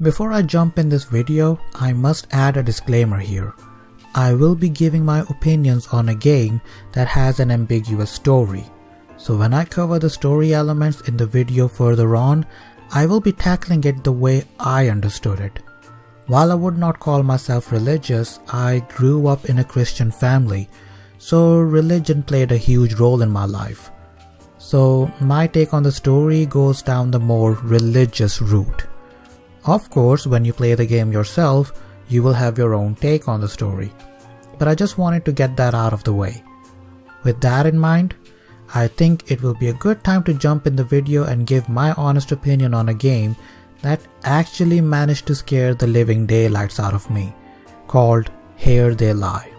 Before I jump in this video, I must add a disclaimer here. I will be giving my opinions on a game that has an ambiguous story. So when I cover the story elements in the video further on, I will be tackling it the way I understood it. While I would not call myself religious, I grew up in a Christian family, so religion played a huge role in my life. So my take on the story goes down the more religious route. Of course, when you play the game yourself, you will have your own take on the story. But I just wanted to get that out of the way. With that in mind, I think it will be a good time to jump in the video and give my honest opinion on a game that actually managed to scare the living daylights out of me, called Here They Lie.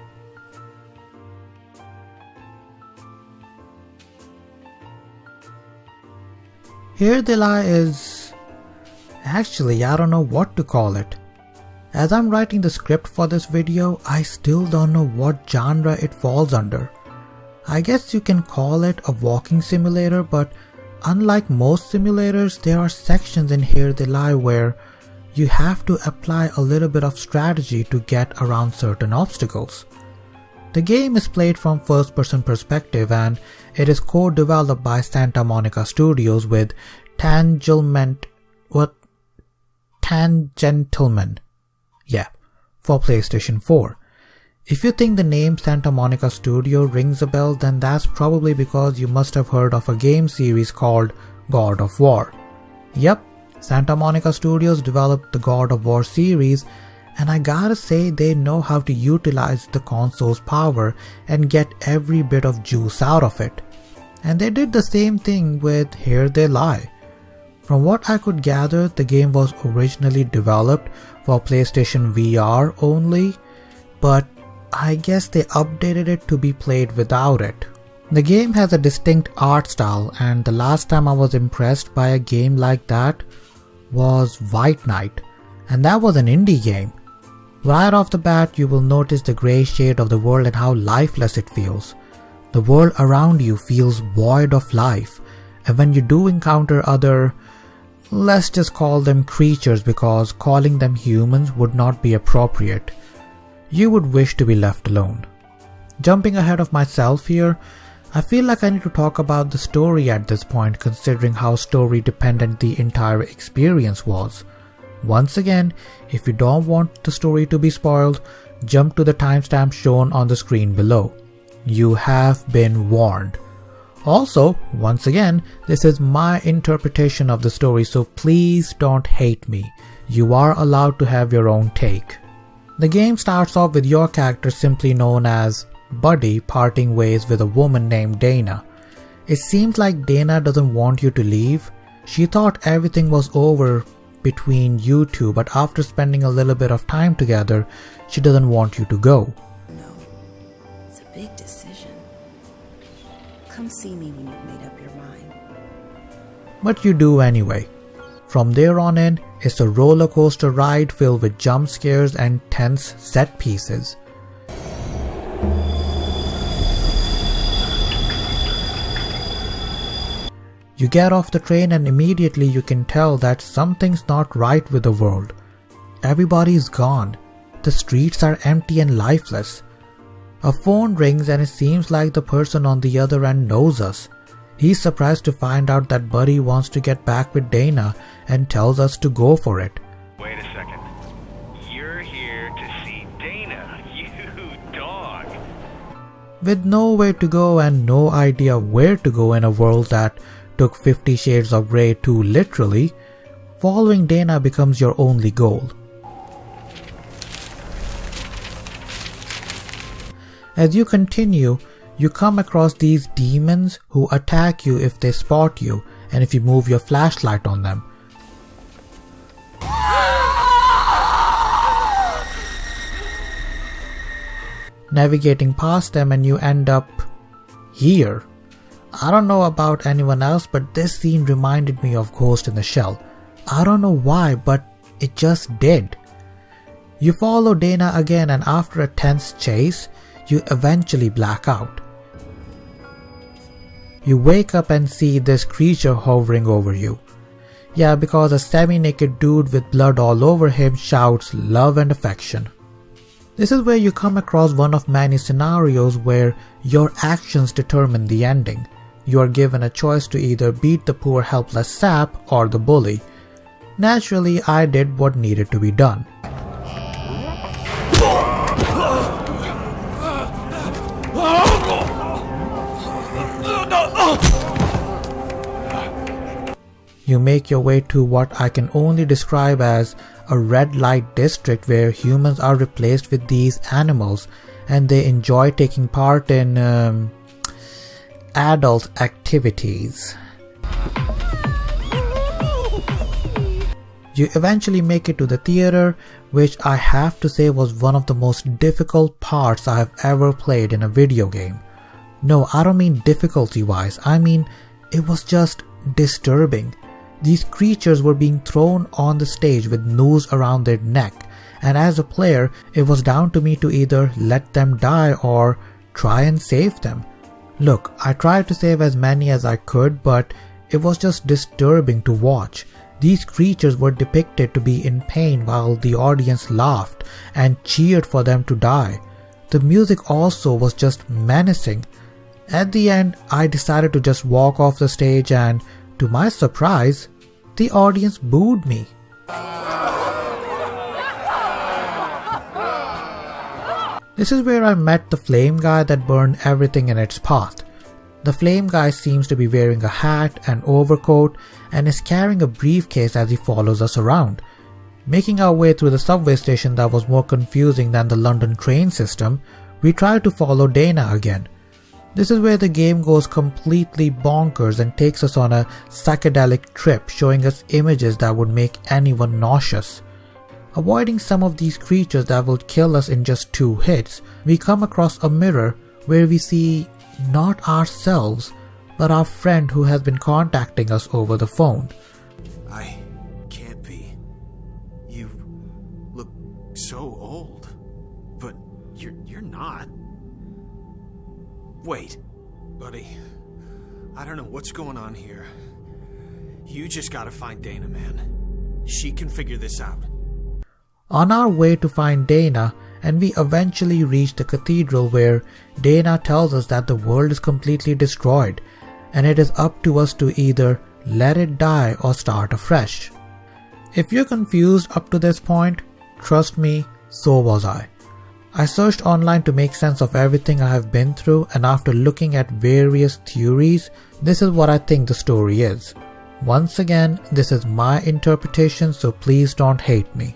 Here They Lie is... Actually, I don't know what to call it. As I'm writing the script for this video, I still don't know what genre it falls under. I guess you can call it a walking simulator, but unlike most simulators, there are sections in Here They Lie where you have to apply a little bit of strategy to get around certain obstacles. The game is played from first-person perspective and it is co-developed by Santa Monica Studios with Tangentlemen, for PlayStation 4. If you think the name Santa Monica Studio rings a bell, then that's probably because you must have heard of a game series called God of War. Yep, Santa Monica Studios developed the God of War series, and I gotta say they know how to utilize the console's power and get every bit of juice out of it. And they did the same thing with Here They Lie. From what I could gather, the game was originally developed for PlayStation VR only, but I guess they updated it to be played without it. The game has a distinct art style, and the last time I was impressed by a game like that was White Knight, and that was an indie game. Right off the bat, you will notice the grey shade of the world and how lifeless it feels. The world around you feels void of life, and when you do encounter other, let's just call them creatures because calling them humans would not be appropriate, you would wish to be left alone. Jumping ahead of myself here, I feel like I need to talk about the story at this point considering how story dependent the entire experience was. Once again, if you don't want the story to be spoiled, jump to the timestamp shown on the screen below. You have been warned. Also, once again, this is my interpretation of the story, so please don't hate me. You are allowed to have your own take. The game starts off with your character simply known as Buddy parting ways with a woman named Dana. It seems like Dana doesn't want you to leave. She thought everything was over between you two, but after spending a little bit of time together, she doesn't want you to go. No, it's a big decision. Come see me when you've made up your mind. But you do anyway. From there on in, it's a roller coaster ride filled with jump scares and tense set pieces. You get off the train and immediately you can tell that something's not right with the world. Everybody's gone. The streets are empty and lifeless. A phone rings and it seems like the person on the other end knows us. He's surprised to find out that Buddy wants to get back with Dana and tells us to go for it. Wait a second. You're here to see Dana, you dog. With nowhere to go and no idea where to go in a world that took 50 Shades of Grey too literally, following Dana becomes your only goal. As you continue, you come across these demons who attack you if they spot you and if you move your flashlight on them. Navigating past them and you end up here. I don't know about anyone else, but this scene reminded me of Ghost in the Shell. I don't know why, but it just did. You follow Dana again and after a tense chase, you eventually black out. You wake up and see this creature hovering over you. Yeah, because a semi-naked dude with blood all over him shouts love and affection. This is where you come across one of many scenarios where your actions determine the ending. You are given a choice to either beat the poor helpless sap or the bully. Naturally, I did what needed to be done. You make your way to what I can only describe as a red light district where humans are replaced with these animals and they enjoy taking part in adult activities. You eventually make it to the theater, which I have to say was one of the most difficult parts I have ever played in a video game. No, I don't mean difficulty wise, I mean it was just disturbing. These creatures were being thrown on the stage with noose around their neck, and as a player, it was down to me to either let them die or try and save them. Look, I tried to save as many as I could, but it was just disturbing to watch. These creatures were depicted to be in pain while the audience laughed and cheered for them to die. The music also was just menacing. At the end, I decided to just walk off the stage and, to my surprise, the audience booed me. This is where I met the flame guy that burned everything in its path. The flame guy seems to be wearing a hat and overcoat and is carrying a briefcase as he follows us around. Making our way through the subway station that was more confusing than the London train system, we tried to follow Dana again. This is where the game goes completely bonkers and takes us on a psychedelic trip, showing us images that would make anyone nauseous. Avoiding some of these creatures that will kill us in just 2 hits, we come across a mirror where we see not ourselves, but our friend who has been contacting us over the phone. I can't be. You look so old, but you're not. Wait, buddy. I don't know what's going on here. You just gotta find Dana, man. She can figure this out. On our way to find Dana, and we eventually reach the cathedral where Dana tells us that the world is completely destroyed, and it is up to us to either let it die or start afresh. If you're confused up to this point, trust me, so was I. I searched online to make sense of everything I have been through, and after looking at various theories, this is what I think the story is. Once again, this is my interpretation, so please don't hate me.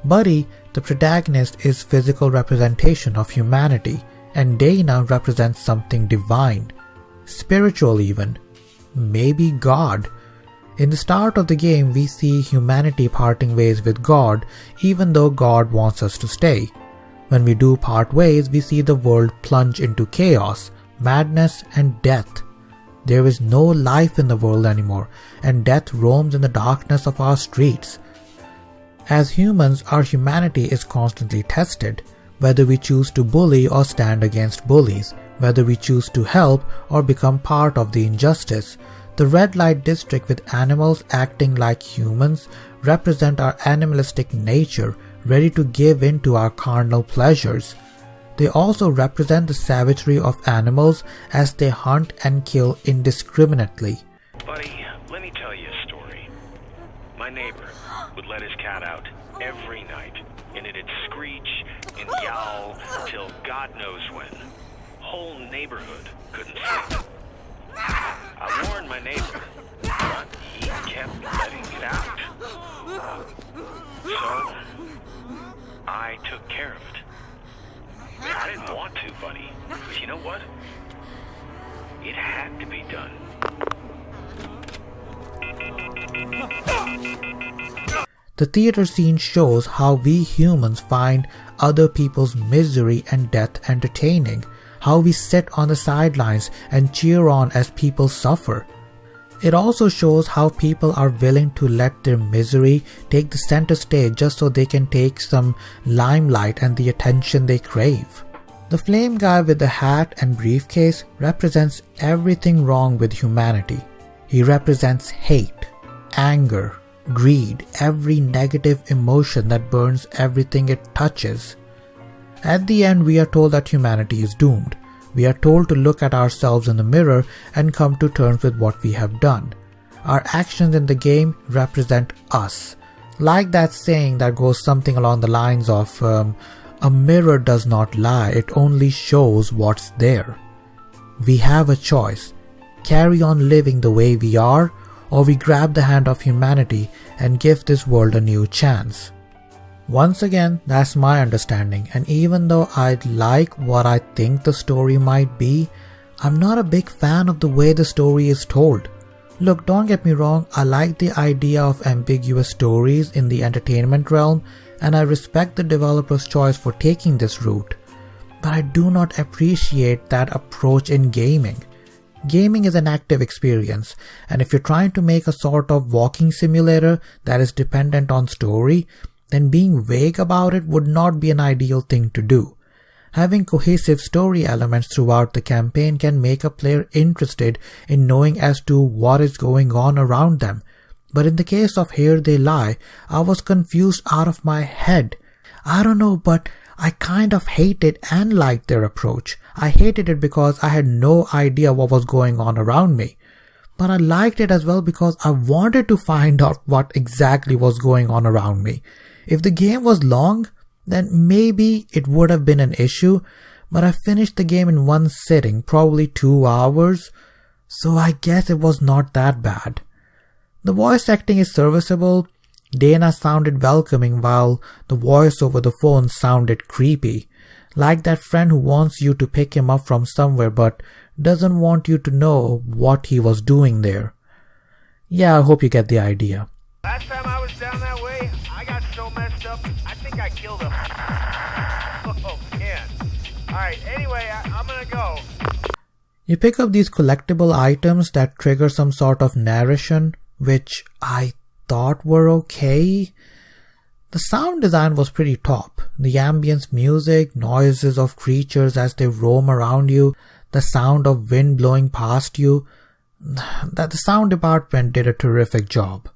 Buddy, the protagonist, is physical representation of humanity, and Dana represents something divine, spiritual even, maybe God. In the start of the game, we see humanity parting ways with God, even though God wants us to stay. When we do part ways, we see the world plunge into chaos, madness, and death. There is no life in the world anymore, and death roams in the darkness of our streets. As humans, our humanity is constantly tested, whether we choose to bully or stand against bullies, whether we choose to help or become part of the injustice. The red light district with animals acting like humans represent our animalistic nature, ready to give in to our carnal pleasures. They also represent the savagery of animals as they hunt and kill indiscriminately. Buddy, let me tell you a story. My neighbor would let his cat out every night, and it'd screech and yowl till God knows when. Whole neighborhood couldn't sleep. I warned my neighbor, but he kept letting it out. So, I took care of it. I didn't want to, buddy, but you know what? It had to be done. The theater scene shows how we humans find other people's misery and death entertaining, how we sit on the sidelines and cheer on as people suffer. It also shows how people are willing to let their misery take the center stage just so they can take some limelight and the attention they crave. The flame guy with the hat and briefcase represents everything wrong with humanity. He represents hate, anger, greed, every negative emotion that burns everything it touches. At the end, we are told that humanity is doomed. We are told to look at ourselves in the mirror and come to terms with what we have done. Our actions in the game represent us. Like that saying that goes something along the lines of, a mirror does not lie, it only shows what's there. We have a choice. Carry on living the way we are, or we grab the hand of humanity and give this world a new chance. Once again, that's my understanding, and even though I like what I think the story might be, I'm not a big fan of the way the story is told. Look, don't get me wrong, I like the idea of ambiguous stories in the entertainment realm, and I respect the developer's choice for taking this route. But I do not appreciate that approach in gaming. Gaming is an active experience, and if you're trying to make a sort of walking simulator that is dependent on story, then being vague about it would not be an ideal thing to do. Having cohesive story elements throughout the campaign can make a player interested in knowing as to what is going on around them. But in the case of Here They Lie, I was confused out of my head. I don't know, but I kind of hated and liked their approach. I hated it because I had no idea what was going on around me. But I liked it as well because I wanted to find out what exactly was going on around me. If the game was long, then maybe it would have been an issue, but I finished the game in one sitting, probably 2 hours, so I guess it was not that bad. The voice acting is serviceable. Dana sounded welcoming while the voice over the phone sounded creepy, like that friend who wants you to pick him up from somewhere but doesn't want you to know what he was doing there. Yeah, I hope you get the idea. Last time I was down that way, I got so messed up, I think I killed him. Oh, man. Alright, anyway, I'm gonna go. You pick up these collectible items that trigger some sort of narration, which I thought were okay. The sound design was pretty top. The ambience music, noises of creatures as they roam around you, the sound of wind blowing past you, that the sound department did a terrific job.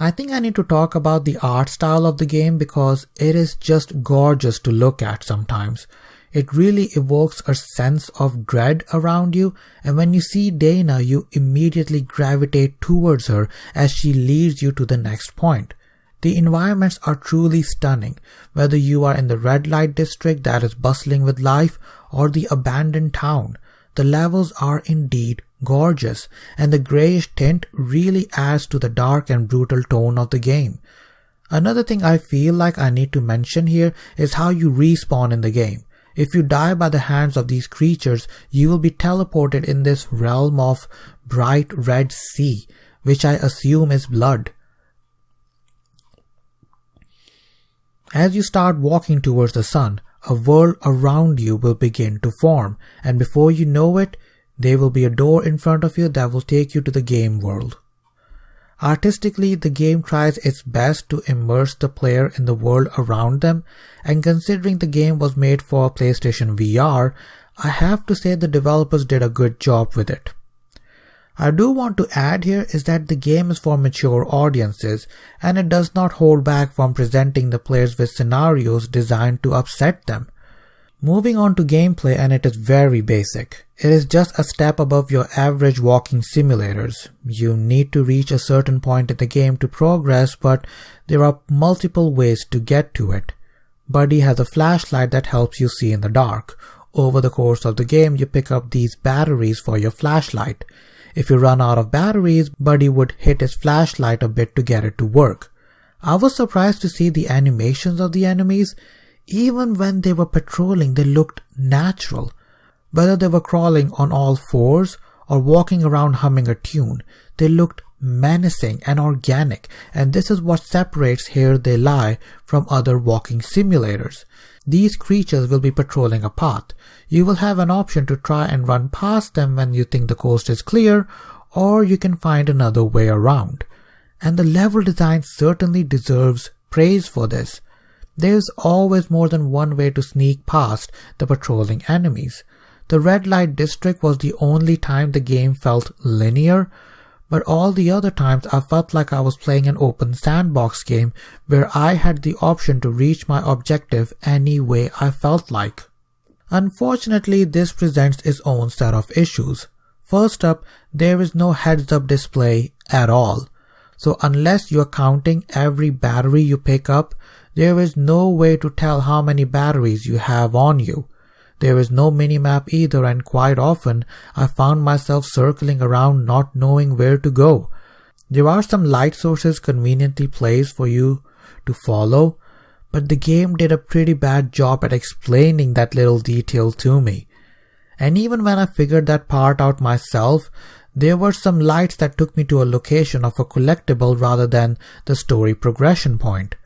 I think I need to talk about the art style of the game because it is just gorgeous to look at sometimes. It really evokes a sense of dread around you, and when you see Dana, you immediately gravitate towards her as she leads you to the next point. The environments are truly stunning, whether you are in the red light district that is bustling with life or the abandoned town. The levels are indeed gorgeous, and the greyish tint really adds to the dark and brutal tone of the game. Another thing I feel like I need to mention here is how you respawn in the game. If you die by the hands of these creatures, you will be teleported in this realm of bright red sea, which I assume is blood. As you start walking towards the sun, a world around you will begin to form, and before you know it, there will be a door in front of you that will take you to the game world. Artistically, the game tries its best to immerse the player in the world around them, and considering the game was made for PlayStation VR, I have to say the developers did a good job with it. I do want to add here is that the game is for mature audiences, and it does not hold back from presenting the players with scenarios designed to upset them. Moving on to gameplay, and it is very basic. It is just a step above your average walking simulators. You need to reach a certain point in the game to progress, but there are multiple ways to get to it. Buddy has a flashlight that helps you see in the dark. Over the course of the game, you pick up these batteries for your flashlight. If you run out of batteries, Buddy would hit his flashlight a bit to get it to work. I was surprised to see the animations of the enemies. Even when they were patrolling, they looked natural. Whether they were crawling on all fours or walking around humming a tune, they looked menacing and organic, and this is what separates Here They Lie from other walking simulators. These creatures will be patrolling a path. You will have an option to try and run past them when you think the coast is clear, or you can find another way around. And the level design certainly deserves praise for this. There is always more than one way to sneak past the patrolling enemies. The red light district was the only time the game felt linear, but all the other times I felt like I was playing an open sandbox game where I had the option to reach my objective any way I felt like. Unfortunately, this presents its own set of issues. First up, there is no heads-up display at all. So unless you are counting every battery you pick up, there is no way to tell how many batteries you have on you. There is no minimap either, and quite often I found myself circling around not knowing where to go. There are some light sources conveniently placed for you to follow, but the game did a pretty bad job at explaining that little detail to me. And even when I figured that part out myself, there were some lights that took me to a location of a collectible rather than the story progression point.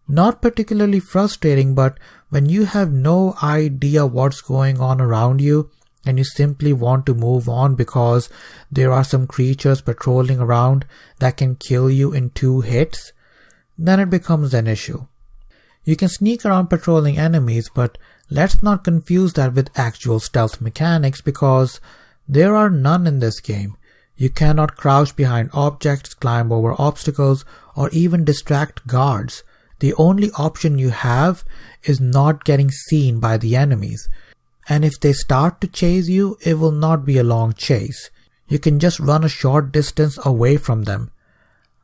Not particularly frustrating, but when you have no idea what's going on around you and you simply want to move on because there are some creatures patrolling around that can kill you in 2 hits, then it becomes an issue. You can sneak around patrolling enemies, but let's not confuse that with actual stealth mechanics because there are none in this game. You cannot crouch behind objects, climb over obstacles, or even distract guards. The only option you have is not getting seen by the enemies. And if they start to chase you, it will not be a long chase. You can just run a short distance away from them.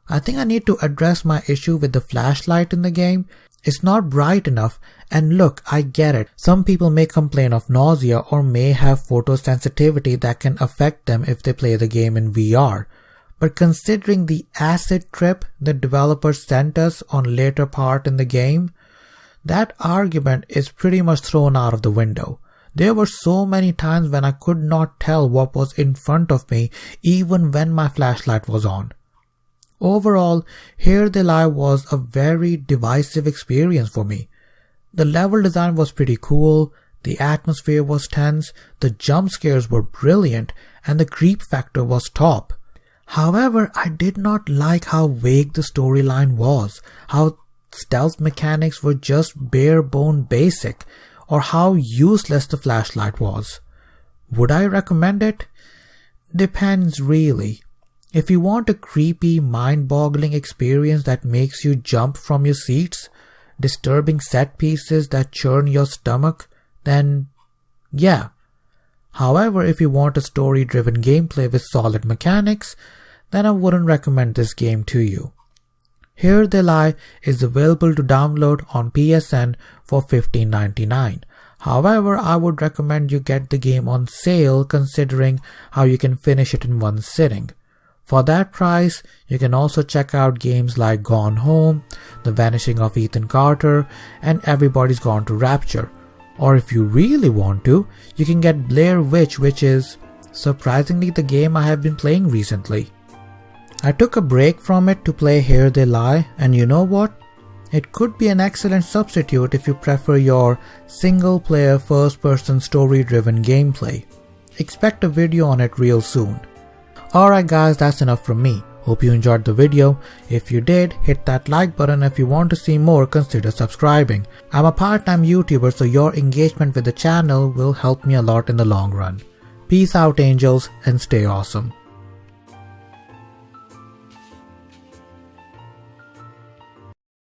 I think I need to address my issue with the flashlight in the game. It's not bright enough, and look, I get it. Some people may complain of nausea or may have photosensitivity that can affect them if they play the game in VR. But considering the acid trip the developers sent us on later part in the game, that argument is pretty much thrown out of the window. There were so many times when I could not tell what was in front of me even when my flashlight was on. Overall, Here They Lie was a very divisive experience for me. The level design was pretty cool, the atmosphere was tense, the jump scares were brilliant, and the creep factor was top. However, I did not like how vague the storyline was, how stealth mechanics were just bare-bone basic, or how useless the flashlight was. Would I recommend it? Depends really. If you want a creepy, mind-boggling experience that makes you jump from your seats, disturbing set pieces that churn your stomach, then yeah. However, if you want a story-driven gameplay with solid mechanics, then I wouldn't recommend this game to you. Here They Lie is available to download on PSN for $15.99. However, I would recommend you get the game on sale considering how you can finish it in one sitting. For that price, you can also check out games like Gone Home, The Vanishing of Ethan Carter, and Everybody's Gone to Rapture. Or if you really want to, you can get Blair Witch, which is surprisingly the game I have been playing recently. I took a break from it to play Here They Lie, and you know what? It could be an excellent substitute if you prefer your single-player first-person story-driven gameplay. Expect a video on it real soon. Alright guys, that's enough from me. Hope you enjoyed the video. If you did, hit that like button. If you want to see more, consider subscribing. I'm a part-time YouTuber, so your engagement with the channel will help me a lot in the long run. Peace out angels, and stay awesome.